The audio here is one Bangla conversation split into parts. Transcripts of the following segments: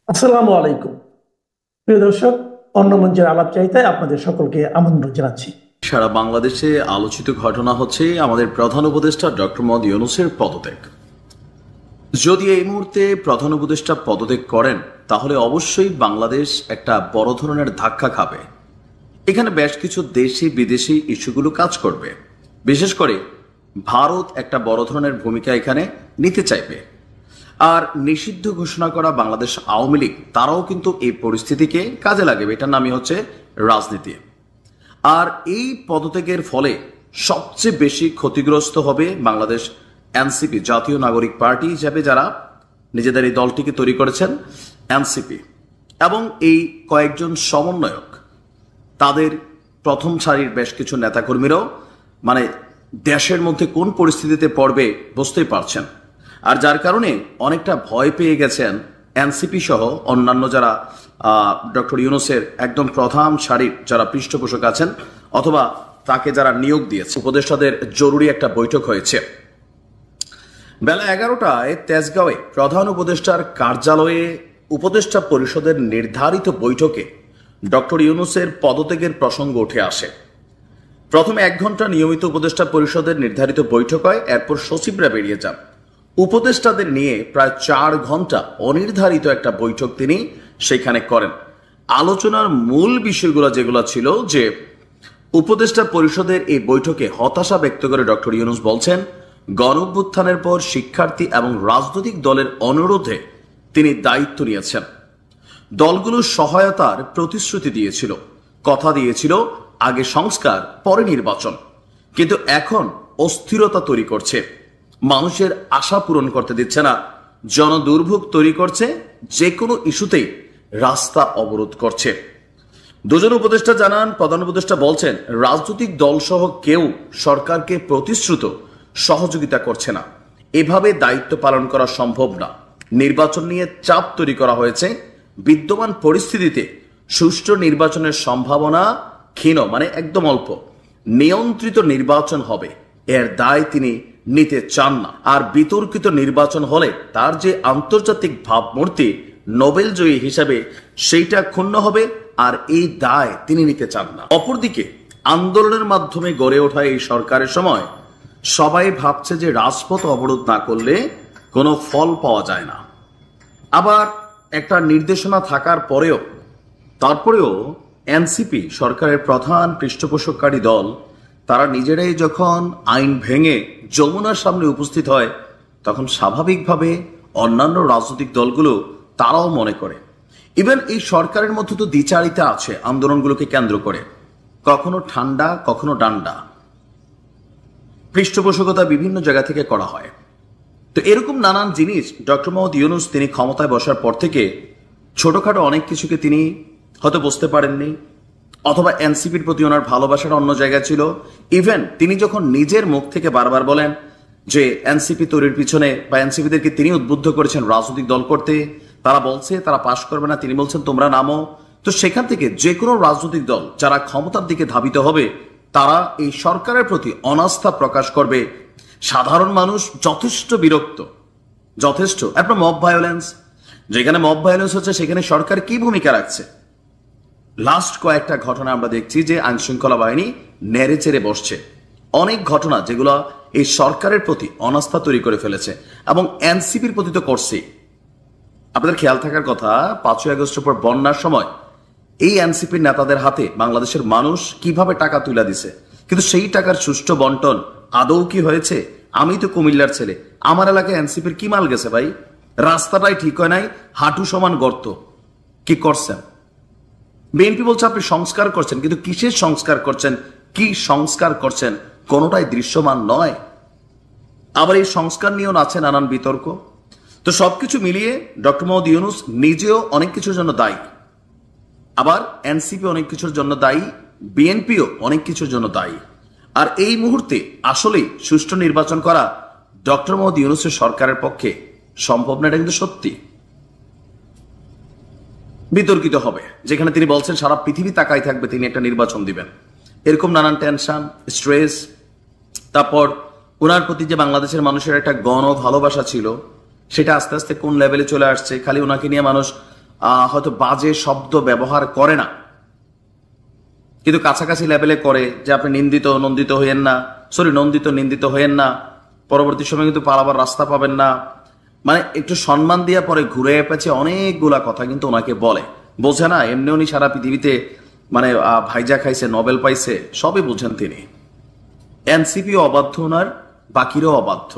আসসালামু আলাইকুম। প্রিয় দর্শক, অন্য মঞ্চের আলাপ চাইতে আপনাদের সকলকে আমন্ত্রণ জানাচ্ছি। সারা বাংলাদেশে আলোচিত ঘটনা হচ্ছে আমাদের প্রধান উপদেষ্টা ডক্টর মোহাম্মদ ইউনূসের পদত্যাগ। যদি এই মুহূর্তে প্রধান উপদেষ্টা পদত্যাগ করেন তাহলে অবশ্যই বাংলাদেশ একটা বড় ধরনের ধাক্কা খাবে। এখানে বেশ কিছু দেশি বিদেশি ইস্যুগুলো কাজ করবে। বিশেষ করে ভারত একটা বড় ধরনের ভূমিকা এখানে নিতে চাইবে। আর নিষিদ্ধ ঘোষণা করা বাংলাদেশ আওয়ামী লীগ তারাও কিন্তু এই পরিস্থিতিকে কাজে লাগাবে। এটার নামই হচ্ছে রাজনীতি। আর এই পদত্যাগের ফলে সবচেয়ে বেশি ক্ষতিগ্রস্ত হবে বাংলাদেশ এনসিপি, জাতীয় নাগরিক পার্টি হিসাবে যারা নিজেদের এই দলটিকে তৈরি করেছেন এনসিপি, এবং এই কয়েকজন সমন্বয়ক, তাদের প্রথম সারির বেশ কিছু নেতাকর্মীরাও মানে দেশের মধ্যে কোন পরিস্থিতিতে পড়বে বুঝতেই পারছেন। আর যার কারণে অনেকটা ভয় পেয়ে গেছেন এনসিপি সহ অন্যান্য যারা ডক্টর ইউনূসের একদম প্রধান সারির যারা পৃষ্ঠপোষক আছেন অথবা তাকে যারা নিয়োগ দিয়েছে। উপদেষ্টাদের জরুরি একটা বৈঠক হয়েছে বেলা 11টায় তেজগাঁওয়ে প্রধান উপদেষ্টার কার্যালয়ে। উপদেষ্টা পরিষদের নির্ধারিত বৈঠকে ডক্টর ইউনূসের পদত্যাগের প্রসঙ্গ উঠে আসে। প্রথমে 1 ঘন্টা নিয়মিত উপদেষ্টা পরিষদের নির্ধারিত বৈঠক হয়, এরপর সচিবরা বেরিয়ে যান। উপদেষ্টাদের নিয়ে প্রায় 4 ঘন্টা অনির্ধারিত একটা বৈঠক তিনি সেখানে করেন। আলোচনার মূল বিষয়গুলো যেগুলো ছিল যে উপদেষ্টা পরিষদের এই বৈঠকে হতাশা ব্যক্ত করে ডক্টর ইউনূস বলছেন, গণঅভ্যুত্থানের পর শিক্ষার্থী এবং রাজনৈতিক দলের অনুরোধে তিনি দায়িত্ব নিয়েছেন। দলগুলো সহায়তার প্রতিশ্রুতি দিয়েছিল, কথা দিয়েছিল আগে সংস্কার পরে নির্বাচন, কিন্তু এখন অস্থিরতা তৈরি করছে, মানুষের আশা পূরণ করতে দিচ্ছে না, জনদুর্ভোগ তৈরি করছে, যে কোনো ইস্যুতেই রাস্তা অবরোধ করছে। দুজন উপদেষ্টা জানান, প্রধান উপদেষ্টা বলছেন রাজনৈতিক দলসহ কেউ সরকারকে প্রতিশ্রুত সহযোগিতা করছে না, এভাবে দায়িত্ব পালন করা সম্ভব না। নির্বাচন নিয়ে চাপ তৈরি করা হয়েছে, বিদ্যমান পরিস্থিতিতে সুষ্ঠু নির্বাচনের সম্ভাবনা ক্ষীণ, মানে একদম অল্প। নিয়ন্ত্রিত নির্বাচন হবে, এর দায় তিনি নিতে চান না। আর বিতর্কিত নির্বাচন হলে তার যে আন্তর্জাতিক ভাবমূর্তি নোবেল জয়ী হিসাবে সেইটা ক্ষুণ্ণ হবে, আর এই দায় তিনি নিতে চান না। অপরদিকে আন্দোলনের মাধ্যমে গড়ে ওঠা এই সরকারের সময় সবাই ভাবছে যে রাজপথ অবরোধ না করলে কোনো ফল পাওয়া যায় না। আবার একটা নির্দেশনা থাকার পরেও তারপরেও এনসিপি সরকারের প্রধান পৃষ্ঠপোষককারী দল, তারা নিজেরাই যখন আইন ভেঙে যমুনার সামনে উপস্থিত হয় তখন স্বাভাবিকভাবে অন্যান্য রাজনৈতিক দলগুলো তারাও মনে করে ইভেন এই সরকারের মধ্যে তো দ্বিচারিতা আছে আন্দোলনগুলোকে কেন্দ্র করে, কখনো ঠান্ডা কখনো ডান্ডা, পৃষ্ঠপোষকতা বিভিন্ন জায়গা থেকে করা হয়। তো এরকম নানান জিনিস ডক্টর মোহাম্মদ ইউনূস তিনি ক্ষমতায় বসার পর থেকে ছোটখাটো অনেক কিছুকে তিনি হয়তো বুঝতে পারেননি, অথবা এনসিপির প্রতি ওনার ভালোবাসার অন্য জায়গা ছিল। ইভেন তিনি যখন নিজের মুখ থেকে বারবার বলেন যে এনসিপি তৈরির পিছনে বা এনসিপিদেরকে তিনি উদ্বুদ্ধ করেছেন রাজনৈতিক দল করতে, তারা বলছে তারা পাশ করবে না, তিনি বলছেন তোমরা নামো। তো সেখান থেকে যে কোনো রাজনৈতিক দল যারা ক্ষমতার দিকে ধাবিত হবে তারা এই সরকারের প্রতি অনাস্থা প্রকাশ করবে। সাধারণ মানুষ যথেষ্ট বিরক্ত, যথেষ্ট। আপনার মব ভায়োলেন্স, যেখানে মব ভায়োলেন্স হচ্ছে সেখানে সরকার কি ভূমিকা রাখছে? লাস্ট কয়েকটা ঘটনা আমরা দেখছি যে আইন শৃঙ্খলা বাহিনী নেড়ে চেড়ে বসছে। অনেক ঘটনা যেগুলো এই সরকারের প্রতি অনাস্থা তৈরি করে ফেলেছে এবং এনসিপির প্রতি তো করছেই। আপনাদের খেয়াল থাকার কথা, 5ই আগস্টের পর বন্যার সময় এই এনসিপির নেতাদের হাতে বাংলাদেশের মানুষ কিভাবে টাকা তুলে দিছে, কিন্তু সেই টাকার সুষ্ঠু বন্টন আদৌ কি হয়েছে? আমি তো কুমিল্লার ছেলে, আমার এলাকায় এনসিপির কি মাল গেছে ভাই? রাস্তাটাই ঠিক হয় নাই, হাঁটু সমান গর্ত। কি করছেন? বিএনপি বলছে আপনি সংস্কার করছেন, কিন্তু কিসের সংস্কার করছেন, কি সংস্কার করছেন, কোনোটাই দৃশ্যমান নয়। আবার এই সংস্কার নিয়েও আছে নানান বিতর্ক। তো সবকিছু মিলিয়ে ডক্টর মোহাম্মদ ইউনূস নিজেও অনেক কিছুর জন্য দায়ী, আবার এনসিপি অনেক কিছুর জন্য দায়ী, বিএনপিও অনেক কিছুর জন্য দায়ী। আর এই মুহূর্তে আসলে সুষ্ঠু নির্বাচন করা ডক্টর মোহাম্মদ ইউনূসের সরকারের পক্ষে সম্ভব না, এটা কিন্তু সত্যি। বিতর্কিত হবে, যেখানে তিনি বলছেন সারা পৃথিবী তাকাই থাকবে তিনি একটা নির্বাচন দিবেন, এরকম নানান টেনশন, স্ট্রেস। তারপর ওনার প্রতি যে বাংলাদেশের মানুষের একটা গণ ভালোবাসা ছিল সেটা আস্তে আস্তে কোন লেভেলে চলে আসছে, খালি ওনাকে নিয়ে মানুষ হয়তো বাজে শব্দ ব্যবহার করে না, কিন্তু কাছাকাছি লেভেলে করে যে আপনি নন্দিত হইয়েন না, নিন্দিত হইয়েন না, পরবর্তী সময় কিন্তু পালাবার রাস্তা পাবেন না, মানে একটু সম্মান দিয়া পরে ঘুরে পেছে অনেকগুলা কথা কিন্তু ওনাকে বলে। বোঝে না এমনি উনি সারা পৃথিবীতে মানে ভাইজা খাইছে, নোবেল পাইছে, সবই বুঝেন তিনি। এনসিপি অবাধ্য, ওনার বাকিরাও অবাধ্য।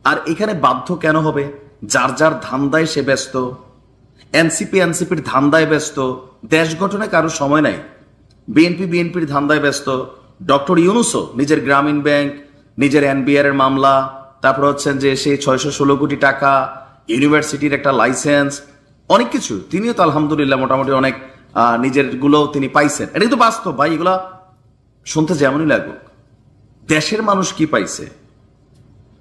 আর এখানে বাধ্য কেন হবে? যার যার ধান্দায় সে ব্যস্ত। এনসিপির ধান্দায় ব্যস্ত, দেশ গঠনে কারো সময় নাই। বিএনপির ধান্দায় ব্যস্ত। ডক্টর ইউনূসও নিজের গ্রামীণ ব্যাংক, নিজের এনবিআর এর মামলা, তারপর হচ্ছেন যে সেই 616 কোটি টাকা, ইউনিভার্সিটির একটা লাইসেন্স, অনেক কিছু তিনিও তো আলহামদুলিল্লাহ মোটামুটি অনেক নিজের গুলো তিনি পাইছেন। এটা কিন্তু বাস্তব ভাই, এগুলা শুনতে যেমনই লাগুক। দেশের মানুষ কি পাইছে,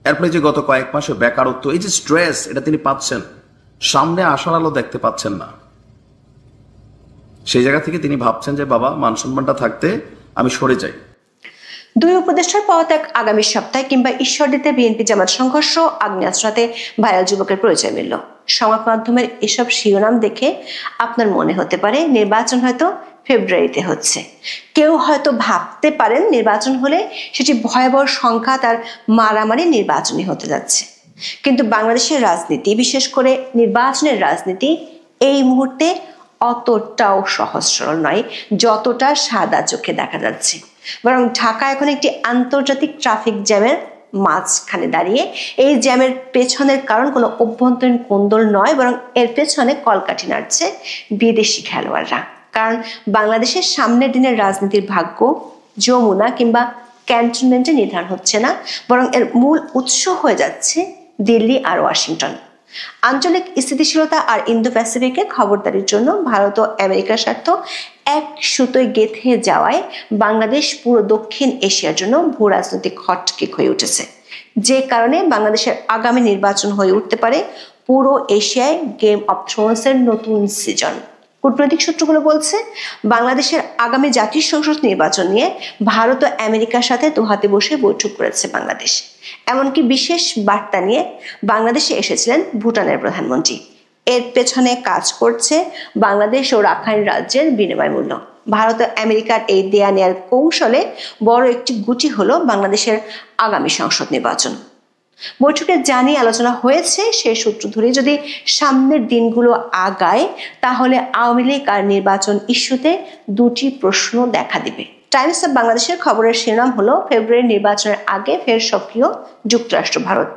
এরপরে যে গত কয়েক মাসে বেকারত্ব, এই যে স্ট্রেস, এটা তিনি পাচ্ছেন, সামনে আসার আলো দেখতে পাচ্ছেন না। সেই জায়গা থেকে তিনি ভাবছেন যে বাবা মান সম্মানটা থাকতে আমি সরে যাই। দুই উপদেষ্টার পদত্যাগ আগামী সপ্তাহে কিংবা ঈশ্বরদীতে বিএনপি জামাত সংঘর্ষ, আগ্নেয়াস্ত্রতে ভাইরাল যুবকের পরিচয় মিলল। সংবাদ মাধ্যমের এসব শিরোনাম দেখে আপনার মনে হতে পারে নির্বাচন হয়তো ফেব্রুয়ারিতে হচ্ছে। কেউ হয়তো ভাবতে পারেন নির্বাচন হলে সেটি ভয়াবহ সংঘাত আর মারামারি নির্বাচনই হতে যাচ্ছে। কিন্তু বাংলাদেশের রাজনীতি, বিশেষ করে নির্বাচনের রাজনীতি এই মুহূর্তে অতটাও সহজ সরল নয় যতটা সাদা চোখে দেখা যাচ্ছে। বরং ঢাকা এখন একটি আন্তর্জাতিক ট্রাফিক জ্যামের মাঝখানে দাঁড়িয়ে। এই জ্যামের পেছনের কারণ কোনো অভ্যন্তরীণ কোন্দল নয়, বরং এর পেছনে কলকাঠি নাড়ছে বিদেশি খেলোয়াড়রা। কারণ বাংলাদেশের সামনের দিনের রাজনীতির ভাগ্য যমুনা কিংবা ক্যান্টনমেন্টে নির্ধারণ হচ্ছে না, বরং এর মূল উৎস হয়ে যাচ্ছে দিল্লি আর ওয়াশিংটন। আঞ্চলিক স্থিতিশীলতা আর ইন্দো প্যাসিফিকে খবরদারির জন্য ভারত ও আমেরিকার স্বার্থ এক সুতোয় গেঁথে যাওয়ায় বাংলাদেশ পুরো দক্ষিণ এশিয়ার জন্য ভূ রাজনৈতিক হটকেক হয়ে উঠেছে। যে কারণে বাংলাদেশের আগামী নির্বাচন হয়ে উঠতে পারে পুরো এশিয়ায় গেম অফ থ্রোনসের নতুন সিজন। কূটনৈতিক সূত্রগুলো বলছে বাংলাদেশের আগামী জাতীয় সংসদ নির্বাচন নিয়ে ভারত ও আমেরিকার সাথে দোহাতে বসে বৈঠক করেছে বাংলাদেশ। এমনকি বিশেষ বার্তা নিয়ে বাংলাদেশে এসেছিলেন ভুটানের প্রধানমন্ত্রী। এর পেছনে কাজ করছে বাংলাদেশ ও রাখাইন রাজ্যের বিনিময় মূল্য। ভারত ও আমেরিকার এই দেয়া নেয়ার কৌশলে বড় একটি গুটি হলো বাংলাদেশের আগামী সংসদ নির্বাচন। বৈঠকে যা নিয়ে আলোচনা হয়েছে সে সূত্র ধরে যদি সামনের দিনগুলো আগায়, তাহলে আওয়ামী লীগ আর নির্বাচন ইস্যুতে দুটি প্রশ্ন দেখা দিবে। টাইমস অব বাংলাদেশের খবরের শিরোনাম হলো ফেব্রুয়ারি নির্বাচনের আগে ফের সক্রিয় যুক্তরাষ্ট্র ভারত।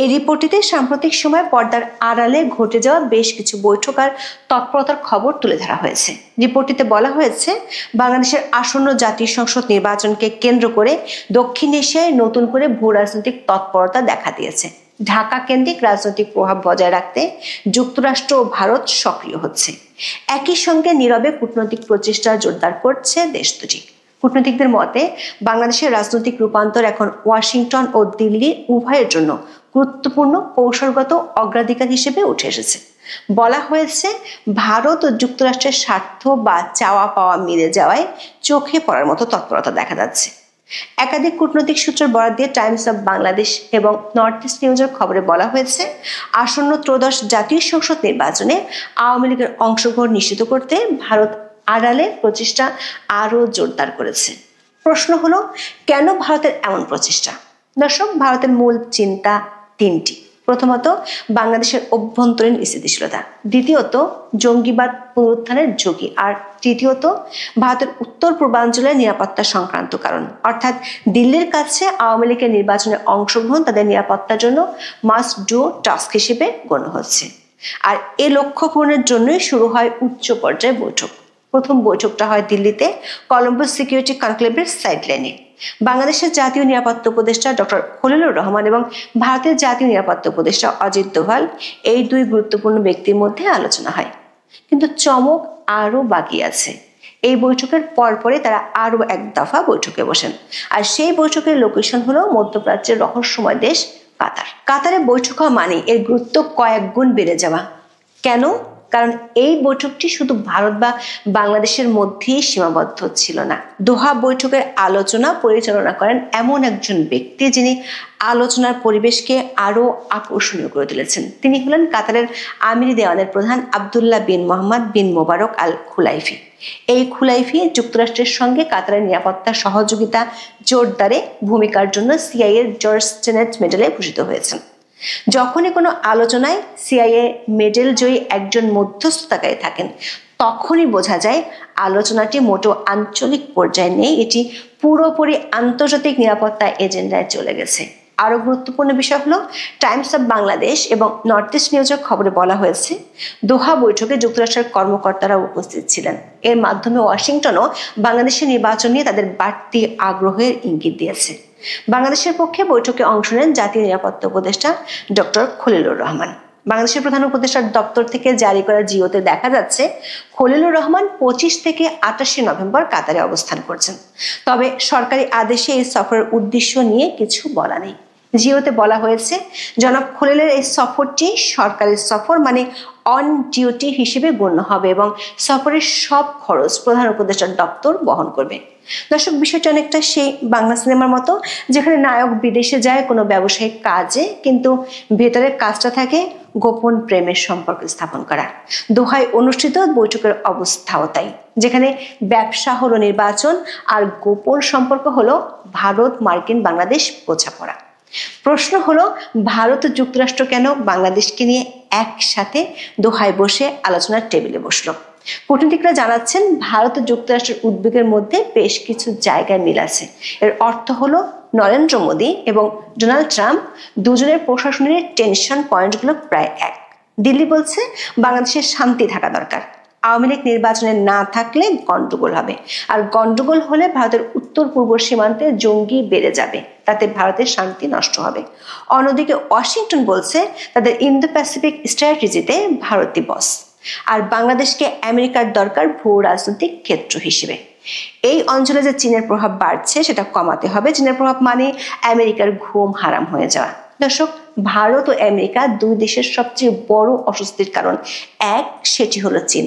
এই রিপোর্টটিতে সাম্প্রতিক সময় পর্দার আড়ালে ঘটে যাওয়া বেশ কিছু বৈঠক আর তৎপরতার খবর তুলে ধরা হয়েছে। রিপোর্টটিতে বলা হয়েছে বাংলাদেশের আসন্ন জাতীয় সংসদ নির্বাচনকে কেন্দ্র করে দক্ষিণ এশিয়ায় নতুন করে ভূ রাজনৈতিক তৎপরতা দেখা দিয়েছে। ঢাকা কেন্দ্রিক রাজনৈতিক প্রভাব বজায় রাখতে যুক্তরাষ্ট্র ও ভারত সক্রিয় হচ্ছে। একই সঙ্গে নীরবে কূটনৈতিক প্রচেষ্টা জোরদার করছে দেশ দুটি। কূটনীতিকদের মতে বাংলাদেশের রাজনৈতিক রূপান্তর এখন ওয়াশিংটন ও দিল্লি উভয়ের জন্য গুরুত্বপূর্ণ কৌশলগত অগ্রাধিকার হিসেবে উঠে এসেছে। বলা হয়েছে ভারত ও যুক্তরাষ্ট্রের স্বার্থ বা চাওয়া পাওয়া মিলে যাওয়ায় চোখে পড়ার মতো তৎপরতা দেখা যাচ্ছে। একাধিক কূটনৈতিক সূত্রের বরাত দিয়ে টাইমস অব বাংলাদেশ এবং নর্থ ইস্ট নিউজের খবরে বলা হয়েছে আসন্ন ত্রয়োদশ জাতীয় সংসদ নির্বাচনে আওয়ামী লীগের অংশগ্রহণ নিশ্চিত করতে ভারত আড়ালে প্রচেষ্টা আরো জোরদার করেছে। প্রশ্ন হলো কেন ভারতের এমন প্রচেষ্টা? দর্শক, ভারতের মূল চিন্তা তিনটি। প্রথমত বাংলাদেশের অভ্যন্তরীণ স্থিতিশীলতা, দ্বিতীয়ত জঙ্গিবাদ পুনরুত্থানের ঝুঁকি, আর তৃতীয়ত ভারতের উত্তর পূর্বাঞ্চলের নিরাপত্তা সংক্রান্ত কারণ। অর্থাৎ দিল্লির কাছে আওয়ামী লীগের নির্বাচনে অংশগ্রহণ তাদের নিরাপত্তার জন্য মাস্ট ডু টাস্ক হিসেবে গণ্য হচ্ছে। আর এ লক্ষ্য পূরণের জন্যই শুরু হয় উচ্চ পর্যায়ে বৈঠক। প্রথম বৈঠকটা হয় দিল্লিতে কলম্বো সিকিউরিটি কনক্লেভের সাইডলাইনে। বাংলাদেশের জাতীয় নিরাপত্তা উপদেষ্টা ডক্টর খলিলুর রহমান এবং ভারতের জাতীয় নিরাপত্তা উপদেষ্টা অজিত দোভাল এই দুই গুরুত্বপূর্ণ ব্যক্তির মধ্যে আলোচনা হয়। কিন্তু চমক আরো বাকি আছে। এই বৈঠকের পরপরে তারা আরো এক দফা বৈঠকে বসেন, আর সেই বৈঠকের লোকেশন হলো মধ্যপ্রাচ্যের রহস্যময় দেশ কাতার। কাতারে বৈঠক হওয়া মানে এর গুরুত্ব কয়েক গুণ বেড়ে যাওয়া। কেন? কারণ এই বৈঠকটি শুধু ভারত বা বাংলাদেশের মধ্যেই সীমাবদ্ধ ছিল না। দোহা বৈঠকের আলোচনা পরিচালনা করেন এমন একজন ব্যক্তি যিনি আলোচনার পরিবেশকে আরো আকর্ষণীয় করে তুলেছেন। তিনি হলেন কাতারের আমিরি দেওয়ানের প্রধান আবদুল্লাহ বিন মোহাম্মদ বিন মোবারক আল খুলাইফি। এই খুলাইফি যুক্তরাষ্ট্রের সঙ্গে কাতারের নিরাপত্তা সহযোগিতা জোরদারে ভূমিকার জন্য সিআইএর জর্জ টেনেট মেডেলে ভূষিত হয়েছেন। যখনই কোনো আলোচনায় সিআইএ মেডেল জয়ী একজন মধ্যস্থতাকারী থাকেন, তখনই বোঝা যায় আলোচনাটি মোটেও আঞ্চলিক পর্যায়ে নেই, এটি পুরোপুরি আন্তর্জাতিক নিরাপত্তা এজেন্ডায় চলে গেছে। আরো গুরুত্বপূর্ণ বিষয় হলো, টাইমস অব বাংলাদেশ এবং নর্থ ইস্ট নিউজের খবরে বলা হয়েছে দোহা বৈঠকে যুক্তরাষ্ট্রের কর্মকর্তারা উপস্থিত ছিলেন। এর মাধ্যমে ওয়াশিংটনও বাংলাদেশের নির্বাচন নিয়ে তাদের বাড়তি আগ্রহের ইঙ্গিত দিয়েছে। বাংলাদেশের পক্ষে বৈঠকে অংশ নেন জাতীয় নিরাপত্তা উপদেষ্টা ডক্টর খলিলুর রহমান। বাংলাদেশের প্রধান উপদেষ্টার দপ্তর থেকে জারি করা জিওতে দেখা যাচ্ছে খলিলুর রহমান 25 থেকে 28 নভেম্বর কাতারে অবস্থান করছেন। তবে সরকারি আদেশে এই সফরের উদ্দেশ্য নিয়ে কিছু বলা নেই। জিওতে বলা হয়েছে জনাব খলিলের এই সফরটি সরকারি সফর, মানে অন ডিউটি হিসেবে গণ্য হবে এবং সফরের সব খরচ প্রধান উপদেষ্টার দপ্তর বহন করবে। দর্শক, বিষয়টা অনেকটা সেই বাংলা সিনেমার মতো, যেখানে নায়ক বিদেশে যায় কোনো ব্যবসায়িক কাজে, কিন্তু ভেতরের কাজটা থাকে গোপন প্রেমের সম্পর্ক স্থাপন করা। দোহায় অনুষ্ঠিত বৈঠকের অবস্থাও তাই, যেখানে ব্যবসা হলো নির্বাচন আর গোপন সম্পর্ক হলো ভারত মার্কিন বাংলাদেশ বোঝাপড়া। প্রশ্ন হলো, ভারত ও যুক্তরাষ্ট্র কেন বাংলাদেশকে নিয়ে একসাথে দোহায় বসে আলোচনার টেবিলে বসলো? কূটনীতিকরা জানাচ্ছেন ভারত ও যুক্তরাষ্ট্রের উদ্বেগের মধ্যে বেশ কিছু জায়গায় মিল আছে। এর অর্থ হলো নরেন্দ্র মোদী এবং ডোনাল্ড ট্রাম্প দুজনের প্রশাসনের টেনশন পয়েন্টগুলো প্রায় এক। দিল্লি বলছে বাংলাদেশের শান্তি থাকা দরকার, আওয়ামী লীগ নির্বাচনে না থাকলে গন্ডগোল হবে, আর গন্ডগোল হলে ভারতের উত্তর পূর্ব সীমান্তে জঙ্গি বেড়ে যাবে, তাতে ভারতের শান্তি নষ্ট হবে। অন্যদিকে ওয়াশিংটন বলছে তাদের ইন্দো প্যাসিফিক স্ট্র্যাটেজিতে ভারতই বস, আর বাংলাদেশকে আমেরিকার দরকার ভূ রাজনৈতিক ক্ষেত্র হিসেবে। এই অঞ্চলে যে চীনের প্রভাব বাড়ছে সেটা কমাতে হবে। চীনের প্রভাব মানে আমেরিকার ঘুম হারাম হয়ে যাওয়া। দর্শক, ভারত ও আমেরিকা দুই দেশের সবচেয়ে বড় অস্বস্তির কারণ এক, সেটি হলো চীন।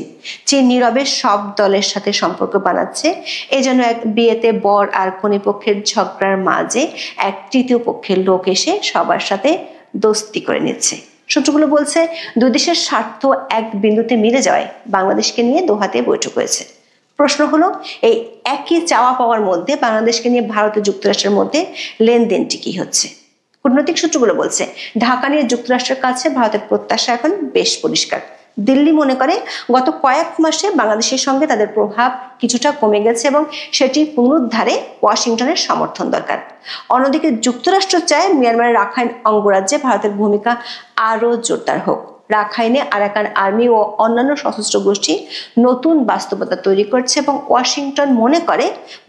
চীন নীরবে সব দলের সাথে সম্পর্ক বানাচ্ছে। এই জন্য এক বিয়েতে বর আর কনে পক্ষের ঝগড়ার মাঝে এক তৃতীয় পক্ষের লোক এসে সবার সাথে দোস্তি করে নিচ্ছে। সূত্রগুলো বলছে দুই দেশের স্বার্থ এক বিন্দুতে মিলে যাওয়ায় বাংলাদেশকে নিয়ে দোহাতে বৈঠক হয়েছে। প্রশ্ন হলো, এই একই চাওয়া পাওয়ার মধ্যে বাংলাদেশকে নিয়ে ভারত ও যুক্তরাষ্ট্রের মধ্যে লেনদেনটি কি হচ্ছে? কূটনৈতিক সূত্রগুলো বলছে ঢাকা নিয়ে যুক্তরাষ্ট্রের কাছে ভারতের প্রত্যাশা এখন বেশ পরিষ্কার। দিল্লি মনে করে গত কয়েক মাসে বাংলাদেশের সঙ্গে তাদের প্রভাব কিছুটা কমে গেছে এবং সেটি পুনরুদ্ধারে ওয়াশিংটনের সমর্থন দরকার। অন্যদিকে যুক্তরাষ্ট্র চায় মিয়ানমারের রাখাইন অঙ্গরাজ্যে ভারতের ভূমিকা আরো জোরদার হোক। রাখাইনে আরাকান আর্মি ও অন্যান্য সশস্ত্র গোষ্ঠী নতুন বাস্তবতা তৈরি করছে এবং ওয়াশিংটন মনে করে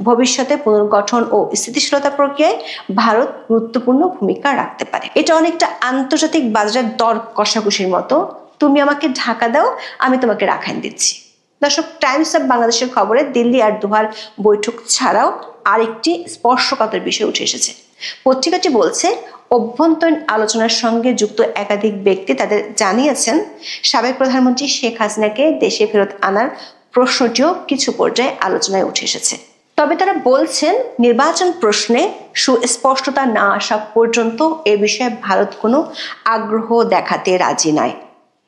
ভবিষ্যতে পুনর্গঠন ও স্থিতিশীলতা প্রক্রিয়ায় ভারত গুরুত্বপূর্ণ ভূমিকা রাখতে পারে। এটা অনেকটা আন্তর্জাতিক বাজারের দর কষাকষির মতো, তুমি আমাকে ঢাকা দাও, আমি তোমাকে রাখাইন দিচ্ছি। দর্শক, টাইমস অব বাংলাদেশের খবরে দিল্লি আর দোহার বৈঠক ছাড়াও আরেকটি স্পর্শকাতর বিষয় উঠে এসেছে। পত্রিকাটি বলছে অভ্যন্তরীণ আলোচনার সঙ্গে যুক্ত একাধিক ব্যক্তি তাদের জানিয়েছেন সাবেক প্রধানমন্ত্রী শেখ হাসিনাকে দেশে ফেরত আনার প্রশ্নটিও কিছু পর্যায়ে আলোচনায় উঠে এসেছে। তবে তারা বলছেন নির্বাচন প্রশ্নে সুস্পষ্টতা না আসা পর্যন্ত এ বিষয়ে ভারত কোনো আগ্রহ দেখাতে রাজি নয়।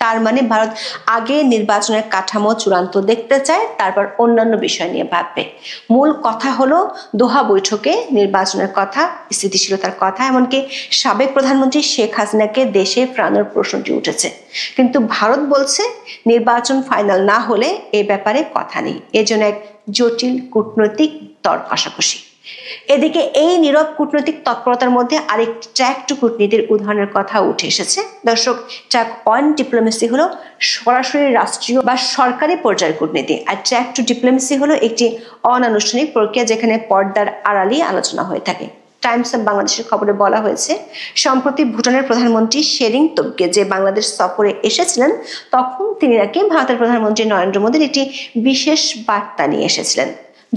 তার মানে ভারত আগে নির্বাচনের কাঠামো চূড়ান্ত দেখতে চায়, তারপর অন্যান্য বিষয় নিয়ে ভাববে। মূল কথা হলো দোহা বৈঠকে নির্বাচনের কথা, স্থিতিশীলতার কথা, এমনকি সাবেক প্রধানমন্ত্রী শেখ হাসিনাকে দেশে ফেরানোর প্রশ্নটি উঠেছে। কিন্তু ভারত বলছে নির্বাচন ফাইনাল না হলে এ ব্যাপারে কথা নেই। এজন্য এক জটিল কূটনৈতিক দর কষাকষি। এদিকে এই নীরব কূটনৈতিক তৎপরতার মধ্যে আরেকটি ট্র্যাক টু কূটনীতির উদাহরণের কথা উঠে এসেছে। দর্শক, ট্র্যাক ওয়ান ডিপ্লোমেসি হলো সরাসরি রাষ্ট্রীয় বা সরকারি পর্যায়ের কূটনীতি, আর ট্র্যাক টু ডিপ্লোমেসি হলো একটি অনানুষ্ঠানিক প্রক্রিয়া যেখানে পর্দার আড়ালে আলোচনা হয়ে থাকে। টাইমস অব বাংলাদেশের খবরে বলা হয়েছে সম্প্রতি ভুটানের প্রধানমন্ত্রী শেরিং তোবগে যে বাংলাদেশ সফরে এসেছিলেন, তখন তিনি নাকি ভারতের প্রধানমন্ত্রী নরেন্দ্র মোদীর একটি বিশেষ বার্তা নিয়ে এসেছিলেন।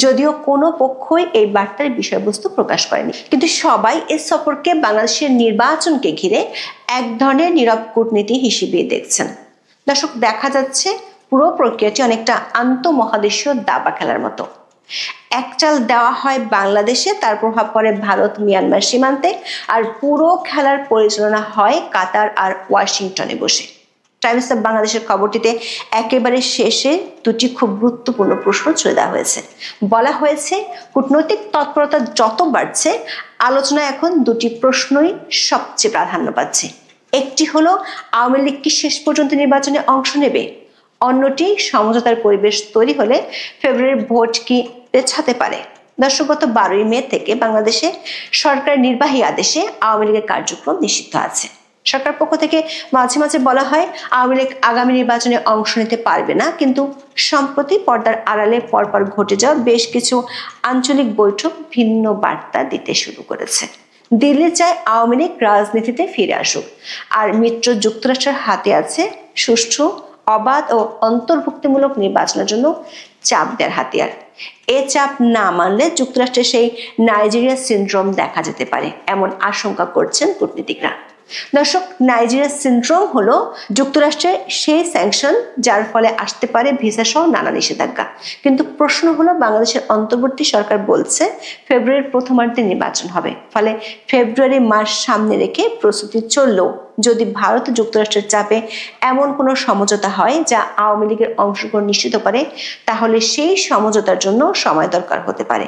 যদিও কোনো পক্ষই এই বার্তার বিষয়বস্তু প্রকাশ করেনি, কিন্তু সবাই এই সফরকে বাংলাদেশের নির্বাচনকে ঘিরে এক ধরনের নীরব কূটনীতি হিসেবে দেখছেন। দর্শক, দেখা যাচ্ছে পুরো প্রক্রিয়াটি অনেকটা আন্তঃমহাদেশীয় দাবা খেলার মতো। এক চাল দেওয়া হয় বাংলাদেশে, তার প্রভাব পড়ে ভারত মিয়ানমার সীমান্তে, আর পুরো খেলার পরিচালনা হয় কাতার আর ওয়াশিংটনে বসে। টাইমস অফ বাংলাদেশের খবরটিতে একেবারে শেষে দুটি খুব গুরুত্বপূর্ণ প্রশ্ন ছুড়ে দেওয়া হয়েছে। বলা হয়েছে, কূটনৈতিক তৎপরতা যত বাড়ছে, আলোচনায় এখন দুটি প্রশ্নই সবচেয়ে প্রাধান্য পাচ্ছে। একটি হলো, আওয়ামী লীগ কি শেষ পর্যন্ত নির্বাচনে অংশ নেবে? অন্যটি, সমঝোতার পরিবেশ তৈরি হলে ফেব্রুয়ারির ভোট কি পেছাতে পারে? দর্শক, গত 12ই মে থেকে বাংলাদেশে সরকারের নির্বাহী আদেশে আওয়ামী লীগের কার্যক্রম নিষিদ্ধ আছে। সরকার পক্ষ থেকে মাঝে মাঝে বলা হয় আওয়ামী লীগ আগামী নির্বাচনে অংশ নিতে পারবে না, কিন্তু সম্প্রতি পর্দার আড়ালে পরপর ঘটে যাওয়া বেশ কিছু আঞ্চলিক বৈঠক ভিন্ন বার্তা দিতে শুরু করেছে। দিল্লি চায় আওয়ামী লীগ রাজনীতিতে ফিরে আসুক, আর মিত্র যুক্তরাষ্ট্রের হাতে আছে সুষ্ঠু, অবাধ ও অন্তর্ভুক্তিমূলক নির্বাচনের জন্য চাপ দেওয়ার হাতিয়ার। এ চাপ না মানলে যুক্তরাষ্ট্রের সেই নাইজেরিয়া সিনড্রোম দেখা যেতে পারে, এমন আশঙ্কা করছেন কূটনীতিকরা। দর্শক, নাইজেরিয়া সিনড্রোম হলো যুক্তরাষ্ট্রের সেই স্যাংশন যার ফলে আসতে পারে ভিসা সহ নানা নিষেধাজ্ঞা। কিন্তু প্রশ্ন হলো, বাংলাদেশের অন্তর্বর্তী সরকার বলছে ফেব্রুয়ারির প্রথমার্ধে নির্বাচন হবে, ফলে ফেব্রুয়ারি মাস সামনে রেখে প্রস্তুতি চললেও যদি ভারত ও যুক্তরাষ্ট্রের চাপে এমন কোনো সমঝোতা হয় যা আওয়ামী লীগের অংশগ্রহণ নিশ্চিত করে, তাহলে সেই সমঝোতার জন্য সময় দরকার হতে পারে।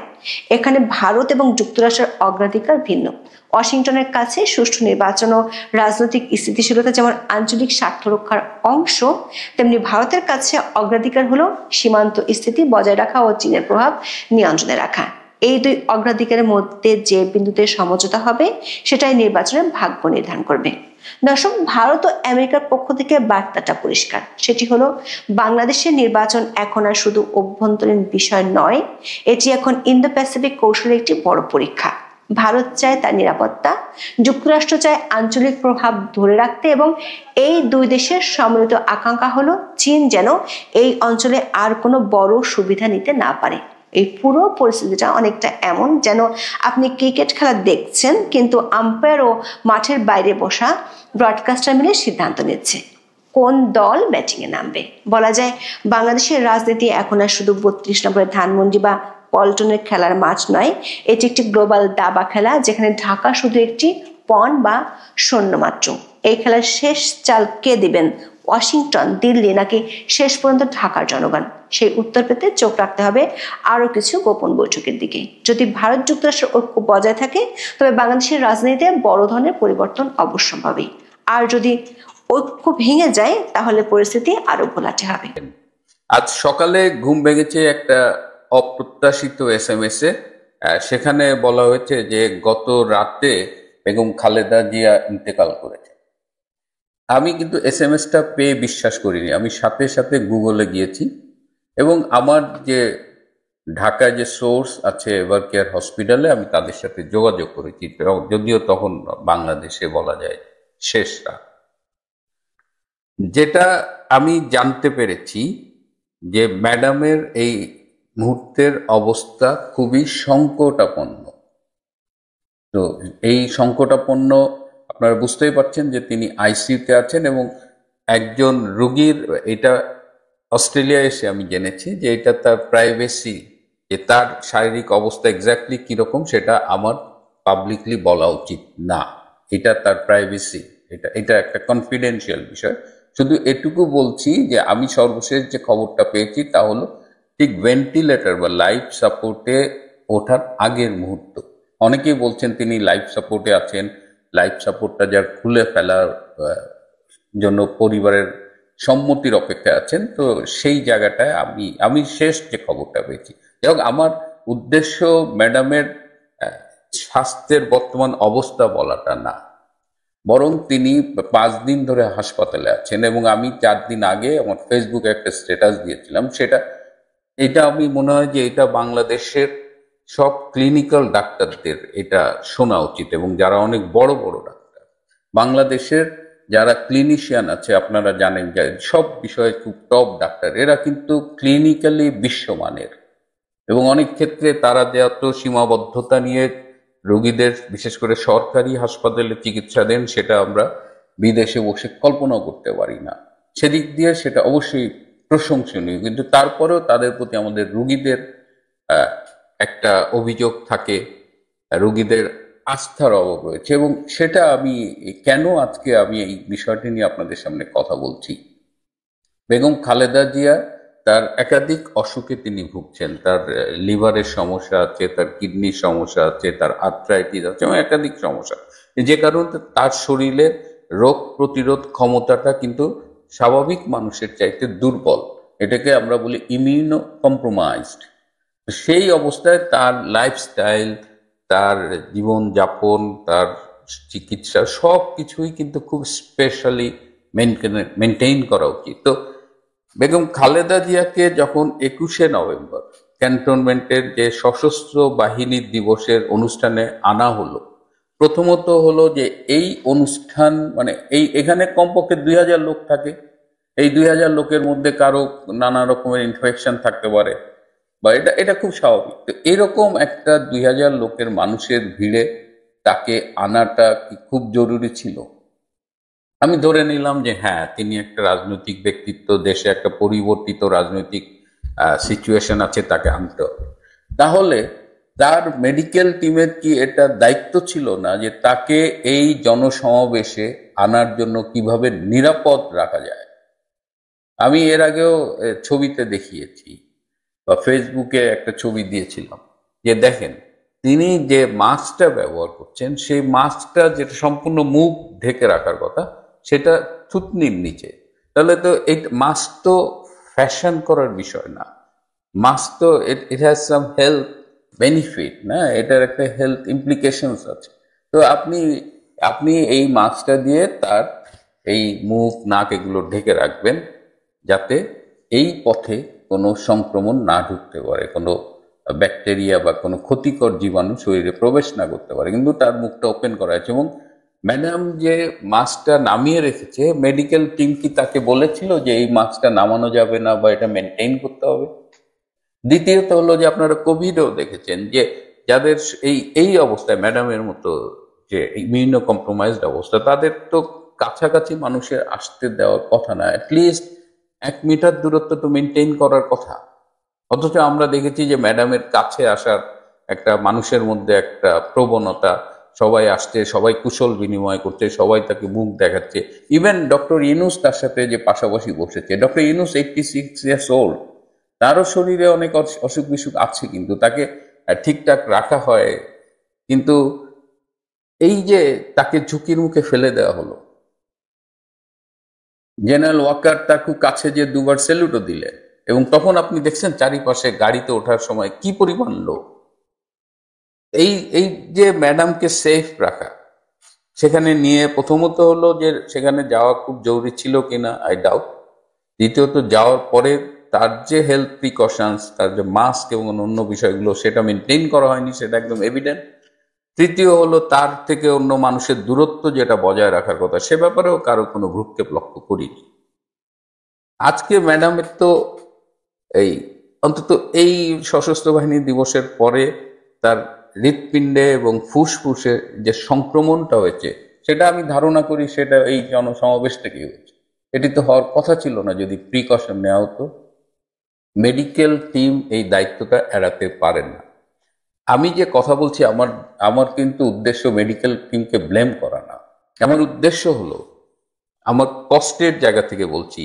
এখানে ভারত এবং যুক্তরাষ্ট্রের অগ্রাধিকার ভিন্ন। ওয়াশিংটনের কাছে সুষ্ঠু নির্বাচন ও রাজনৈতিক স্থিতিশীলতা যেমন আঞ্চলিক স্বার্থ রক্ষার অংশ, তেমনি ভারতের কাছে অগ্রাধিকার হলো সীমান্ত স্থিতি বজায় রাখা ও চীনের প্রভাব নিয়ন্ত্রণে রাখা। এই দুই অগ্রাধিকারের মধ্যে যে বিন্দুতে সমঝোতা হবে সেটাই নির্বাচনের ভাগ্য নির্ধারণ করবে। দর্শক, ভারত ও আমেরিকার পক্ষ থেকে বার্তাটা পরিষ্কার। সেটি হলো, বাংলাদেশের নির্বাচন এখন আর শুধু অভ্যন্তরীণ বিষয় নয়, এটি এখন ইন্দো প্যাসিফিক কৌশলের একটি বড় পরীক্ষা। ভারত চায় তার নিরাপত্তা, যুক্তরাষ্ট্র চায় আঞ্চলিক প্রভাব ধরে রাখতে, এবং এই দুই দেশের সম্মিলিত আকাঙ্ক্ষা হলো চীন যেন এই অঞ্চলে আর কোনো বড় সুবিধা নিতে না পারে। এই পুরো পরিস্থিতিটা অনেকটা এমন যেন আপনি ক্রিকেট খেলা দেখছেন, কিন্তু আম্পায়ার ও মাঠের বাইরে বসা ব্রডকাস্টার মিলে সিদ্ধান্ত নিচ্ছে কোন দল ব্যাটিং এ নামবে। বলা যায়, বাংলাদেশের রাজনীতি এখন আর শুধু 32 নম্বরের ধানমন্ডি বা পল্টনের খেলার মাঠ নয়, এটি একটি গ্লোবাল দাবা খেলা, যেখানে ঢাকা শুধু একটি পণ বা সৈন্য মাত্র। এই খেলার শেষ চাল কে দিবেন, ওয়াশিংটন, দিল্লি, নাকি শেষ পর্যন্ত ঢাকার জনগণ? সেই উত্তর পেতে চোখ রাখতে হবে আরো কিছু গোপন বৈঠকের দিকে। যদি ভারত যুক্তরাষ্ট্রের ঐক্য বজায় থাকে, তবে বাংলাদেশের রাজনীতিতে বড় ধরনের পরিবর্তন অবশ্যম্ভাবী। আর যদি ঐক্য ভেঙে যায়, তাহলে পরিস্থিতি আরো ঘোলাটে হবে। আজ সকালে ঘুম ভেঙেছে একটা অপ্রত্যাশিত SMS এ। সেখানে বলা হয়েছে যে গত রাতে বেগম খালেদা জিয়া ইন্তেকাল করেছে। আমি কিন্তু SMS-টা পেয়ে বিশ্বাস করিনি। আমি সাথে সাথে গুগলে গিয়েছি এবং আমার যে ঢাকায় যে সোর্স আছে এভার কেয়ার হসপিটালে, আমি তাদের সাথে যোগাযোগ করেছি, যদিও তখন বাংলাদেশে বলা যায় শেষ রাত। যেটা আমি জানতে পেরেছি যে ম্যাডামের এই মুহূর্তের অবস্থা খুবই সংকটাপন্ন। তো এই সংকটাপন্ন আপনারা বুঝতেই পারছেন যে তিনি আইসিইউতে আছেন, এবং একজন রোগীর, এটা অস্ট্রেলিয়া এসে আমি জেনেছি যে এটা তার প্রাইভেসি, যে তার শারীরিক অবস্থা এক্স্যাক্টলি কিরকম সেটা আমার পাবলিকলি বলা উচিত না, এটা তার প্রাইভেসি, এটা একটা কনফিডেন্সিয়াল বিষয়। শুধু এটুকু বলছি যে আমি সর্বশেষ যে খবরটা পেয়েছি তা হলো ঠিক ভেন্টিলেটর বা লাইফ সাপোর্টে ওঠার আগের মুহূর্ত। অনেকেই বলছেন তিনি লাইফ সাপোর্টে আছেন, লাইফ সাপোর্টটা যার খুলে ফেলার জন্য পরিবারের সম্মতির অপেক্ষায় আছেন। তো সেই জায়গাটায় আমি শেষ যে খবরটা পেয়েছি, এবং আমার উদ্দেশ্য ম্যাডামের স্বাস্থ্যের বর্তমান অবস্থা বলাটা না, বরং তিনি 5 দিন ধরে হাসপাতালে আছেন, এবং আমি 4 দিন আগে আমার ফেসবুকে একটা স্ট্যাটাস দিয়েছিলাম। এটা আমি মনে হয় যে এটা বাংলাদেশের সব ক্লিনিক্যাল ডাক্তারদের এটা শোনা উচিত, এবং যারা অনেক বড় বড় ডাক্তার, বাংলাদেশের যারা ক্লিনিশিয়ান আছে, আপনারা জানেন যে সব বিষয়ে খুব টপ ডাক্তার, এরা কিন্তু ক্লিনিক্যালি বিশ্বমানের, এবং অনেক ক্ষেত্রে তারা যত সীমাবদ্ধতা নিয়ে রোগীদের, বিশেষ করে সরকারি হাসপাতালে চিকিৎসা দেন, সেটা আমরা বিদেশে বসে কল্পনাও করতে পারি না। সেদিক দিয়ে সেটা অবশ্যই প্রশংসনীয়, কিন্তু তারপরেও তাদের প্রতি আমাদের রোগীদের একটা অভিযোগ থাকে, রোগীদের আস্থার অভাব রয়েছে। এবং সেটা আমি কেন আজকে আমি এই বিষয়টি নিয়ে আপনাদের সামনে কথা বলছি। বেগম খালেদা জিয়া তার একাধিক অসুখে তিনি ভুগছেন, তার লিভারের সমস্যা আছে, তার কিডনির সমস্যা আছে, তার আর্থ্রাইটিস আছে এবং একাধিক সমস্যা, যে কারণে তার শরীরের রোগ প্রতিরোধ ক্ষমতাটা কিন্তু স্বাভাবিক মানুষের চাইতে দুর্বল, এটাকে আমরা বলি ইমিউনো কম্প্রোমাইজড। সেই অবস্থায় তার লাইফস্টাইল, তার জীবনযাপন, তার চিকিৎসা সব কিছুই কিন্তু খুব স্পেশালি মেনটেইন করা উচিত। তো বেগম খালেদা জিয়াকে যখন 21শে নভেম্বর ক্যান্টনমেন্টের যে সশস্ত্র বাহিনী দিবসের অনুষ্ঠানে আনা হলো, প্রথমত হলো যে এই অনুষ্ঠান মানে এখানে কমপক্ষে 2000 লোক থাকে, এই 2000 লোকের মধ্যে কারো নানা রকমের ইনফেকশন থাকতে পারে বা এটা খুব স্বাভাবিক। তো এরকম একটা 2000 লোকের মানুষের ভিড়ে তাকে আনাটা কি খুব জরুরি ছিল? আমি ধরে নিলাম যে হ্যাঁ, তিনি একটা রাজনৈতিক ব্যক্তিত্ব, দেশে একটা পরিবর্তিত রাজনৈতিক সিচুয়েশন আছে, তাকে আনতে হবে। তাহলে তার মেডিকেল টিমের কি এটা দায়িত্ব ছিল না যে তাকে এই জনসমাবেশে আনার জন্য কিভাবে নিরাপদ রাখা যায়? আমি এর আগেও ছবিতে দেখিয়েছি বা ফেসবুকে একটা ছবি দিয়েছিলাম যে দেখেন, তিনি যে মাস্কটা ব্যবহার করছেন সেই মাস্কটা যেটা সম্পূর্ণ মুখ ঢেকে রাখার কথা, সেটা থুতনির নিচে। তাহলে তো এই মাস্ক তো ফ্যাশন করার বিষয় না, মাস্ক তো it has some health benefit, না, এটার একটা হেলথ ইমপ্লিকেশনস আছে। তো আপনি এই মাস্কটা দিয়ে তার এই মুখ নাক এগুলো ঢেকে রাখবেন যাতে এই পথে কোনো সংক্রমণ না ঢুকতে পারে, কোনো ব্যাকটেরিয়া বা কোনো ক্ষতিকর জীবাণু শরীরে প্রবেশ না করতে পারে, কিন্তু তার মুখটা ওপেন করা আছে। এবং ম্যাডাম যে মাস্কটা নামিয়ে রেখেছে, মেডিকেল টিম কি তাকে বলেছিল যে এই মাস্কটা নামানো যাবে না বা এটা মেনটেন করতে হবে? দ্বিতীয়ত হলো যে আপনারা কোভিডও দেখেছেন যে যাদের এই অবস্থায় ম্যাডামের মতো যে ইমিউনো কম্প্রোমাইজড অবস্থা, তাদের তো কাছাকাছি মানুষের আসতে দেওয়ার কথা না, অ্যাটলিস্ট 1 মিটার দূরত্ব তো মেনটেন করার কথা। অথচ আমরা দেখেছি যে ম্যাডামের কাছে আসার একটা মানুষের মধ্যে একটা প্রবণতা, সবাই আসছে, সবাই কুশল বিনিময় করছে, সবাই তাকে মুখ দেখাচ্ছে। ইভেন ডক্টর ইউনূস তার সাথে যে পাশাপাশি বসেছে, ডক্টর ইউনূস 86 ইয়ার্স ওল্ড, তারও শরীরে অনেক অসুখ বিসুখ আছে, কিন্তু তাকে ঠিকঠাক রাখা হয়। কিন্তু এই যে তাকে ঝুঁকির মুখে ফেলে দেওয়া হলো, জেনারেল ওয়াকার তার খুব কাছে যে 2বার স্যালুটও দিলেন, এবং তখন আপনি দেখছেন চারিপাশে গাড়িতে ওঠার সময় কি পরিমাণ লোক। এই যে ম্যাডামকে সেফ রাখা, সেখানে নিয়ে প্রথমত হলো যে সেখানে যাওয়া খুব জরুরি ছিল কিনা আই ডাউট। দ্বিতীয়ত যাওয়ার পরে তার যে হেলথ প্রিকশনস, তার যে মাস্ক এবং অন্য বিষয়গুলো সেটা মেনটেন করা হয়নি, সেটা একদম এভিডেন্ট। তৃতীয় হলো তার থেকে অন্য মানুষের দূরত্ব যেটা বজায় রাখার কথা, সে ব্যাপারেও কারো কোনো ভ্রুক্ষেপ লক্ষ্য করিনি। আজকে ম্যাডামের তো অন্তত এই সশস্ত্র বাহিনী দিবসের পরে তার হৃৎপিণ্ডে এবং ফুসফুসে যে সংক্রমণটা হয়েছে, সেটা আমি ধারণা করি সেটা এই জনসমাবেশ থেকেই হয়েছে। এটি তো হওয়ার কথা ছিল না যদি প্রিকশন নেওয়া হতো। মেডিকেল টিম এই দায়িত্বটা এড়াতে পারেন না। আমি যে কথা বলছি, আমার কিন্তু উদ্দেশ্য মেডিকেল টিমকে ব্লেম করা না। আমার উদ্দেশ্য হলো, আমার কষ্টের জায়গা থেকে বলছি,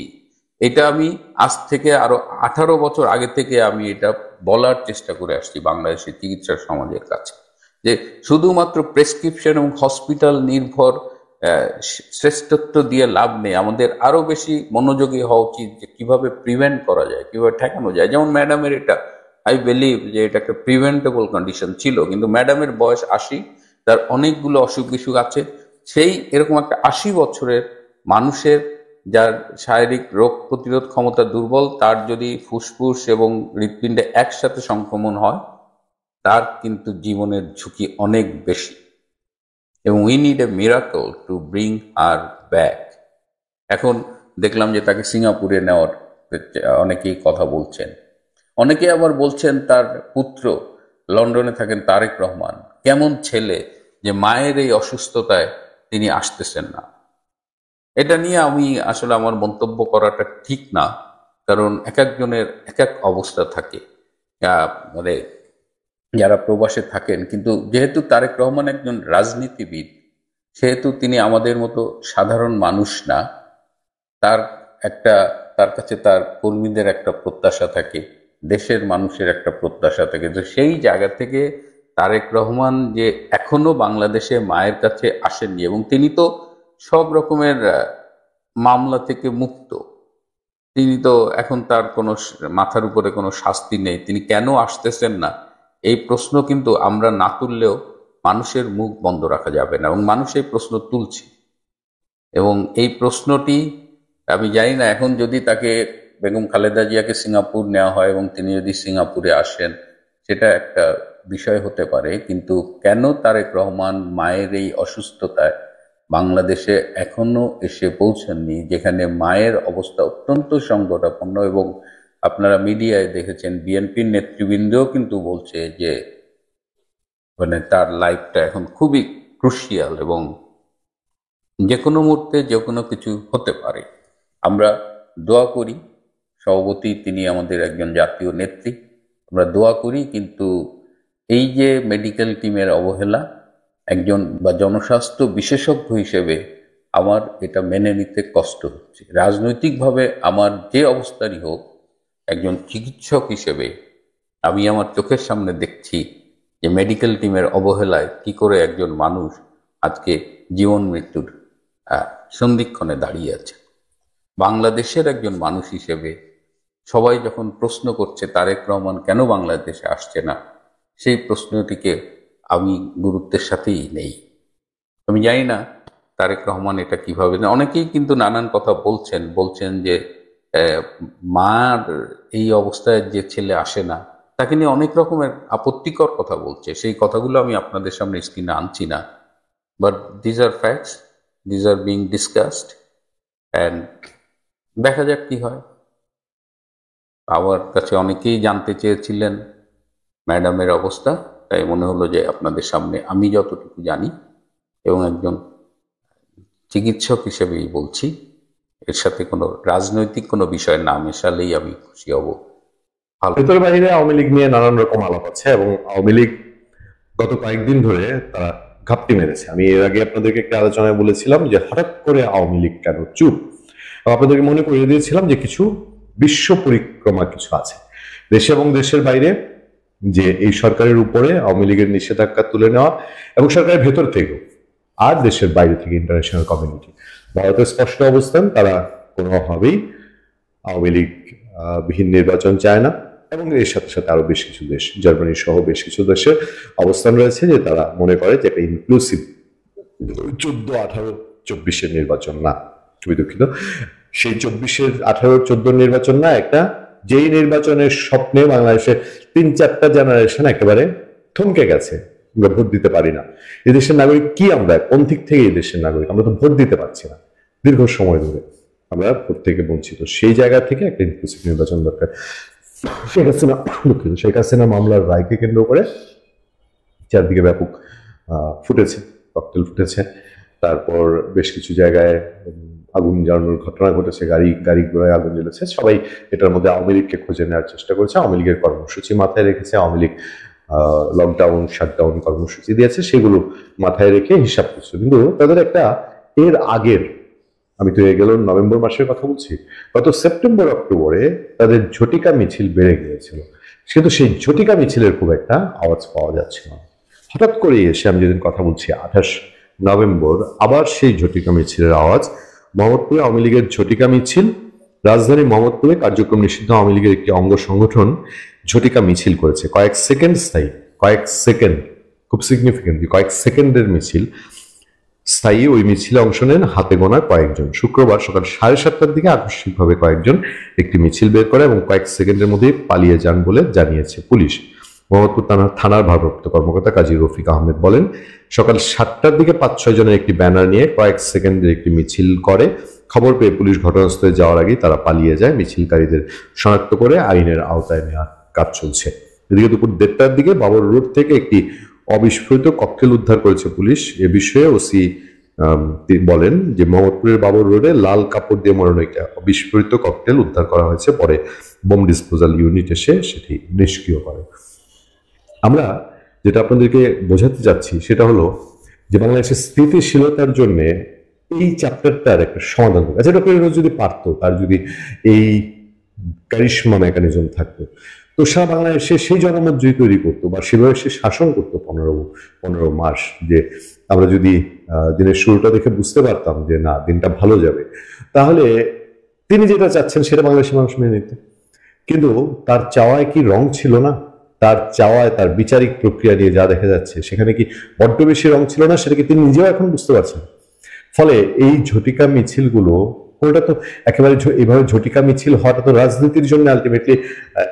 এটা আমি আজ থেকে আরো 18 বছর আগে থেকে আমি এটা বলার চেষ্টা করে আসছি বাংলাদেশের চিকিৎসা সমাজের কাছে, যে শুধুমাত্র প্রেসক্রিপশন এবং হসপিটাল নির্ভর শ্রেষ্ঠত্ব দিয়ে লাভ নেই। আমাদের আরো বেশি মনোযোগী হওয়া উচিত যে কিভাবে প্রিভেন্ট করা যায়, কিভাবে ঠেকানো যায়। যেমন ম্যাডামের এটা আই বিলিভ যে এটা একটা প্রিভেন্টেবল কন্ডিশন ছিল, কিন্তু ম্যাডামের বয়স 80, তার অনেকগুলো অসুখ বিসুখ আছে। সেই এরকম একটা 80 বছরের মানুষের যার শারীরিক রোগ প্রতিরোধ ক্ষমতা দুর্বল, তার যদি ফুসফুস এবং হৃৎপিণ্ডে একসাথে সংক্রমণ হয়, তার কিন্তু জীবনের ঝুঁকি অনেক বেশি। এবং we need a miracle to bring her back. এখন দেখলাম যে তাকে সিঙ্গাপুরে নেওয়ার অনেকেই কথা বলছেন। অনেকে আবার বলছেন তার পুত্র লন্ডনে থাকেন, তারেক রহমান, কেমন ছেলে যে মায়ের এই অসুস্থতায় তিনি আসতেছেন না। এটা নিয়ে আমি আসলে আমার মন্তব্য করাটা ঠিক না, কারণ এক একজনের এক এক অবস্থা থাকে। মানে যারা প্রবাসে থাকেন, কিন্তু যেহেতু তারেক রহমান একজন রাজনীতিবিদ, সেহেতু তিনি আমাদের মতো সাধারণ মানুষ না। তার একটা তার কাছে তার কর্মীদের একটা প্রত্যাশা থাকে, দেশের মানুষের একটা প্রত্যাশা থাকে। তো সেই জায়গা থেকে তারেক রহমান যে এখনো বাংলাদেশে মায়ের কাছে আসেননি, এবং তিনি তো সব রকমের মামলা থেকে মুক্ত। তিনি তো এখন তার কোনো মাথার উপরে কোনো শাস্তি নেই, তিনি কেন আসতেছেন না এই প্রশ্ন কিন্তু আমরা না তুললেও মানুষের মুখ বন্ধ রাখা যাবে না, এবং মানুষ এই প্রশ্ন তুলছে। এবং এই প্রশ্নটি আমি জানি না, এখন যদি তাকে বেগম খালেদা জিয়াকে সিঙ্গাপুর নেওয়া হয় এবং তিনি যদি সিঙ্গাপুরে আসেন, সেটা একটা বিষয় হতে পারে, কিন্তু কেন তারেক রহমান মায়ের এই অসুস্থতায় বাংলাদেশে এখনো এসে পৌঁছাননি, যেখানে মায়ের অবস্থা অত্যন্ত সংকটাপন্ন। এবং আপনারা মিডিয়ায় দেখেছেন, বিএনপির নেতৃবৃন্দও কিন্তু বলছে যে মানে তার লাইফটা এখন খুবই ক্রুশিয়াল এবং যে কোনো মুহূর্তে যে কোনো কিছু হতে পারে। আমরা দোয়া করি, সভাপতি তিনি আমাদের একজন জাতীয় নেত্রী, আমরা দোয়া করি, কিন্তু এই যে মেডিকেল টিমের অবহেলা, একজন বা জনস্বাস্থ্য বিশেষজ্ঞ হিসেবে আমার এটা মেনে নিতে কষ্ট হচ্ছে। রাজনৈতিকভাবে আমার যে অবস্থারই হোক, একজন চিকিৎসক হিসেবে আমি আমার চোখের সামনে দেখছি যে মেডিকেল টিমের অবহেলায় কি করে একজন মানুষ আজকে জীবন মৃত্যুর সন্ধিক্ষণে দাঁড়িয়ে আছে। বাংলাদেশের একজন মানুষ হিসেবে সবাই যখন প্রশ্ন করছে তারেক রহমান কেন বাংলাদেশে আসছে না, সেই প্রশ্নটিকে আমি গুরুত্বের সাথেই নেই। আমি জানি না তারেক রহমান এটা কিভাবে, অনেকেই কিন্তু নানান কথা বলছেন যে মার এই অবস্থায় যে ছেলে আসে না, তাকে নিয়ে অনেক রকমের আপত্তিকর কথা বলছে। সেই কথাগুলো আমি আপনাদের সামনে স্ক্রিনে আনছি না, but these are facts, these are being discussed, and দেখা যাক কি হয়। আমার কাছে অনেকেই জানতে চেয়েছিলেন ম্যাডামের অবস্থা, তাই মনে হলো যে আপনাদের সামনে আমি যতটুকু জানি এবং একজন চিকিৎসক হিসেবেই বলছি, এর সাথে কোনো রাজনৈতিক কোনো বিষয় না মেশালেই আমি খুশি হব। ভেতর বাহিরে আওয়ামী লীগ নিয়ে নানান রকম আলাপ আছে, এবং আওয়ামী লীগ গত কয়েকদিন ধরে তারা ঘাপটি মেরেছে। আমি এর আগে আপনাদেরকে একটা আলোচনায় বলেছিলাম যে হঠাৎ করে আওয়ামী লীগ কেন চুপ। আপনাদেরকে মনে করিয়ে দিয়েছিলাম যে কিছু বিশ্ব পরিক্রমা কিছু আছে দেশে এবং দেশের বাইরে, যে এই সরকারের উপরে আওয়ামী লীগের নিষেধাজ্ঞা তুলে নেওয়া, এবং সরকারের ভেতর থেকেও আর দেশের বাইরে থেকে ইন্টারন্যাশনাল কমিউনিটি। ভারতের স্পষ্ট অবস্থান, তারা কোনোভাবেই আওয়ামী লীগ বিহীন নির্বাচন চায় না, এবং এর সাথে সাথে আরো বেশ কিছু দেশ, জার্মানি সহ বেশ কিছু দেশের অবস্থান রয়েছে যে তারা মনে করে যে একটা ইনক্লুসিভ 14, 18, 24-এর নির্বাচন না, খুবই দুঃখিত, সেই 24-এর 18, 14 নির্বাচন না, একটা যেই নির্বাচনের স্বপ্নে বাংলাদেশের 3-4টা জেনারেশন একেবারে থমকে গেছে। আমরা ভোট দিতে পারি না। এই দেশের নাগরিক কি আমরা, কোন দিক থেকে এই দেশের নাগরিক? আমরা তো ভোট দিতে পারছি না দীর্ঘ সময় ধরে, আমরা ভোট থেকে বঞ্চিত। সেই জায়গা থেকে একটা ইনক্লুসিভ নির্বাচন দরকার। শেখ হাসিনা মামলার রায়কে কেন্দ্র করে চারদিকে ব্যাপক ককটেল ফুটেছে। তারপর বেশ কিছু জায়গায় আগুন জ্বালানোর ঘটনা ঘটেছে, গাড়ি ঘোড়ায় আগুন জ্বলেছে। সবাই এটার মধ্যে আওয়ামী লীগকে খুঁজে নেওয়ার চেষ্টা করেছে। আওয়ামী লীগের কর্মসূচি মাথায় রেখেছে, আওয়ামী লীগ লকডাউন, শাটডাউন কর্মসূচি দিয়েছে, সেগুলো মাথায় রেখে হিসাব করছে। কিন্তু তাদের একটা এর আগের, আমি তো গেল নভেম্বর মাসের কথা বলছি, গত সেপ্টেম্বর অক্টোবরে তাদের ঝটিকা মিছিল বেড়ে গিয়েছিল, কিন্তু সেই ঝটিকা মিছিলের খুব একটা আওয়াজ পাওয়া যাচ্ছে না। হঠাৎ করে এসে আমি যেদিন কথা বলছি 28 নভেম্বর, আবার সেই ঝটিকা মিছিলের আওয়াজ। মোহাম্মদপুরে আওয়ামী লীগের ঝটিকা মিছিল, রাজধানী মোহাম্মদপুরে কার্যক্রম নিষিদ্ধ আওয়ামী লীগের একটি অঙ্গ সংগঠন ঝটিকা মিছিল করেছে। কয়েক সেকেন্ড স্থায়ী, কয়েক সেকেন্ড, খুব সিগনিফিকেন্ট, কয়েক সেকেন্ডের মিছিল স্থায়ী। ওই মিছিলে অংশ নেন হাতে গোনা কয়েকজন। শুক্রবার সকাল 7:30টার দিকে আকস্মিকভাবে কয়েকজন একটি মিছিল বের করে এবং কয়েক সেকেন্ডের মধ্যেই পালিয়ে যান বলে জানিয়েছে পুলিশ। মোহাম্মদপুর থানার ভারপ্রাপ্ত কর্মকর্তা কাজী রফিক আহমেদ বলেন, সকাল 7টার দিকে 5-6 জনের একটি ব্যানার নিয়ে কয়েক সেকেন্ডের একটি মিছিল করে। খবর পেয়ে পুলিশ ঘটনাস্থলে যাওয়ার আগেই তারা পালিয়ে যায়। মিছিলকারীদের শনাক্ত করে আইনের আওতায় নেওয়ার কাজ চলছে। এদিকে দুপুর 1:30টার দিকে বাবর রোড থেকে একটি অবিস্ফোরিত ককটেল উদ্ধার করেছে পুলিশ। এ বিষয়ে ওসি তিনি বলেন যে মোহাম্মদপুরের বাবর রোডে লাল কাপড় দিয়ে মোড়ানো একটা বিস্ফোরিত ককটেল উদ্ধার করা হয়েছে, পরে বোম ডিসপোজাল ইউনিট এসে সেটি নিষ্ক্রিয় করে। আমরা যেটা আপনাদেরকে বোঝাতে চাচ্ছি সেটা হলো যে বাংলাদেশের স্থিতিশীলতার জন্য এই চ্যাপ্টারটার একটা সমাধান হবে। আচ্ছা, ডক্টর ইউনূস যদি পারতো, তার যদি এই কারিশমা মেকানিজম থাকতো, তো সারা বাংলাদেশে সেই জনমত যদি তৈরি করতো বা সেভাবে সে শাসন করতো 15 মাস, যে আমরা যদি দিনের শুরুটা দেখে বুঝতে পারতাম যে না, দিনটা ভালো যাবে, তাহলে তিনি যেটা চাচ্ছেন সেটা বাংলাদেশের মানুষ মেনে নিত। কিন্তু তার চাওয়ায় কি রং ছিল না? তার চাওয়ায়, তার বিচারিক প্রক্রিয়া নিয়ে যা দেখা যাচ্ছে সেখানে কি বড্ড বেশি রং ছিল না? সেটা কি তিনি নিজেও এখন বুঝতে পারছেন। ফলে এই ঝটিকা মিছিলগুলো, কোনটা তো একেবারে এইভাবে ঝটিকা মিছিল হওয়াটা তো রাজনীতির জন্য আলটিমেটলি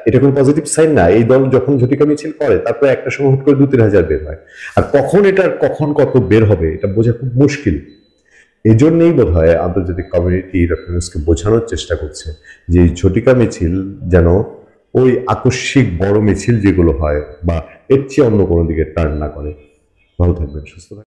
এটা কোনো পজিটিভ সাইন না। এই দল যখন ঝটিকা মিছিল করে তারপরে একটা সময় হুট করে 2-3 হাজার বের হয়, আর কখন কত বের হবে এটা বোঝা খুব মুশকিল। এই জন্যই বোধ হয় আন্তর্জাতিক কমিউনিটি ডক্টর ইউনূসকে বোঝানোর চেষ্টা করছে যে এই ঝটিকা মিছিল যেন ওই আকস্মিক বড় মিছিল যেগুলো হয় বা এর চেয়ে অন্য কোনো দিকে টার্ন না করে। ভালো থাকবেন, সুস্থ থাকবেন।